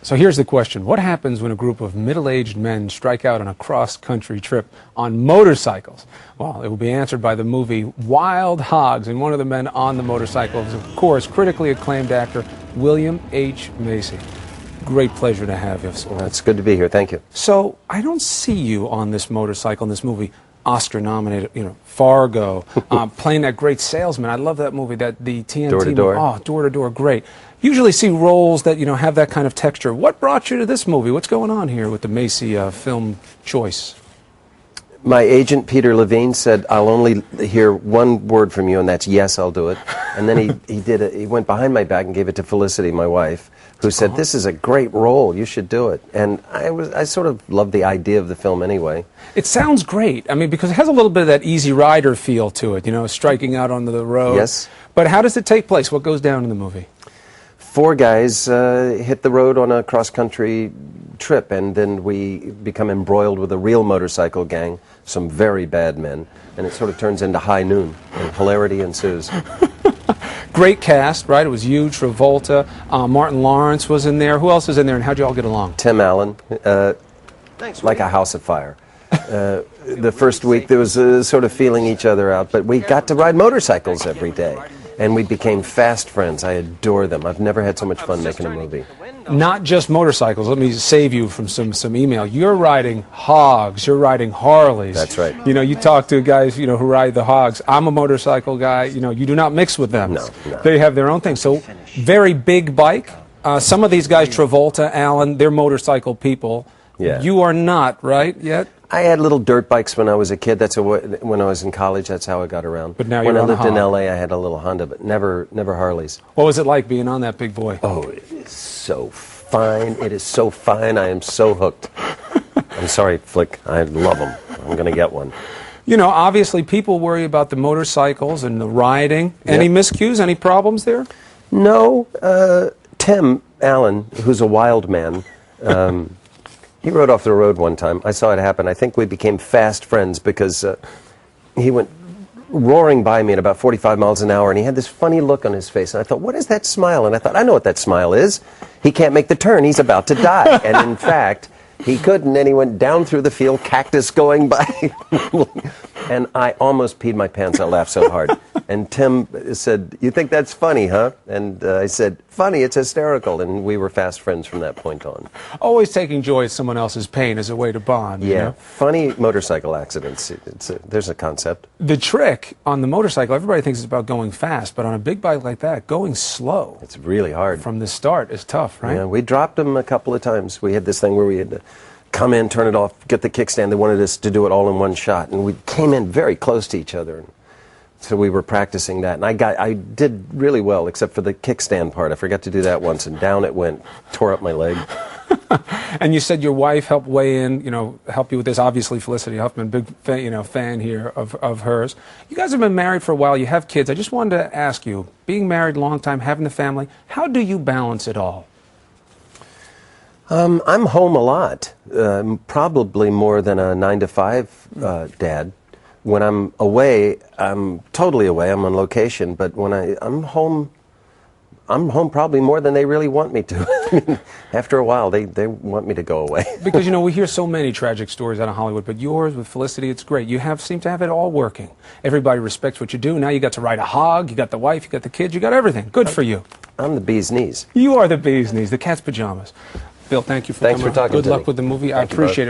So here's the question. What happens when a group of middle-aged men strike out on a cross-country trip on motorcycles? Well, it will be answered by the movie Wild Hogs, and one of the men on the motorcycle is, of course, critically acclaimed actor William H. Macy. Great pleasure to have you. Well, it's good to be here. Thank you. So I don't see you on this motorcycle in this movie. Oscar-nominated, Fargo, playing that great salesman. I love that movie, the TNT Door to Door. Oh, Door to Door, great. Usually see roles that, have that kind of texture. What brought you to this movie? What's going on here with the Macy film choice? My agent, Peter Levine, said, I'll only hear one word from you, and that's yes, I'll do it. And then he went behind my back and gave it to Felicity, my wife, who said, this is a great role, you should do it. And I sort of loved the idea of the film anyway. It sounds great. I mean, because it has a little bit of that Easy Rider feel to it, striking out onto the road. Yes. But how does it take place? What goes down in the movie? 4 guys hit the road on a cross-country trip, and then we become embroiled with a real motorcycle gang, some very bad men, and it sort of turns into High Noon, and hilarity ensues. Great cast, right? It was you, Travolta, Martin Lawrence was in there. Who else is in there, and how'd you all get along? Tim Allen, like a house of fire. The first week there was sort of feeling each other out, but we got to ride motorcycles every day. And we became fast friends. I adore them. I've never had so much fun making a movie. Not just motorcycles. Let me save you from some email. You're riding hogs. You're riding Harleys. That's right. You talk to guys, who ride the hogs. I'm a motorcycle guy. You do not mix with them. No. They have their own thing. So, very big bike. Some of these guys, Travolta, Allen, they're motorcycle people. Yeah. You are not, right, yet? I had little dirt bikes when I was a kid. When I was in college, that's how I got around. But now when you're I lived on a in hog. L.A., I had a little Honda, but never Harleys. What was it like being on that big boy? Oh, it is so fine. It is so fine. I am so hooked. I'm sorry, Flick. I love them. I'm going to get one. Obviously people worry about the motorcycles and the riding. Yep. Any miscues? Any problems there? No. Tim Allen, who's a wild man, he rode off the road one time. I saw it happen. I think we became fast friends because he went roaring by me at about 45 miles an hour, and he had this funny look on his face. And I thought, what is that smile? And I thought, I know what that smile is. He can't make the turn. He's about to die. And in fact, he couldn't, and he went down through the field, cactus going by. And I almost peed my pants. I laughed so hard. And Tim said, you think that's funny, huh? And I said, funny, it's hysterical. And we were fast friends from that point on. Always taking joy at someone else's pain as a way to bond. Yeah, funny motorcycle accidents. There's a concept. The trick on the motorcycle, everybody thinks it's about going fast, but on a big bike like that, going slow. It's really hard. From the start is tough, right? Yeah, we dropped them a couple of times. We had this thing where we had to come in, turn it off, get the kickstand. They wanted us to do it all in one shot, and we came in very close to each other. So we were practicing that, and I did really well, except for the kickstand part. I forgot to do that once, and down it went, tore up my leg. And you said your wife helped weigh in, help you with this. Obviously, Felicity Huffman, big fan here of hers. You guys have been married for a while. You have kids. I just wanted to ask you, being married a long time, having the family, how do you balance it all? I'm home a lot, probably more than a 9-to-5 dad. When I'm away, I'm totally away. I'm on location, but when I'm home probably more than they really want me to. After a while, they want me to go away. Because, we hear so many tragic stories out of Hollywood, but yours with Felicity, it's great. You seem to have it all working. Everybody respects what you do. Now you got to ride a hog, you got the wife, you got the kids, you got everything. Good for you. I'm the bee's knees. You are the bee's knees, the cat's pajamas. Bill, thank you for coming. Thanks for talking to me. Good luck with the movie. I appreciate it.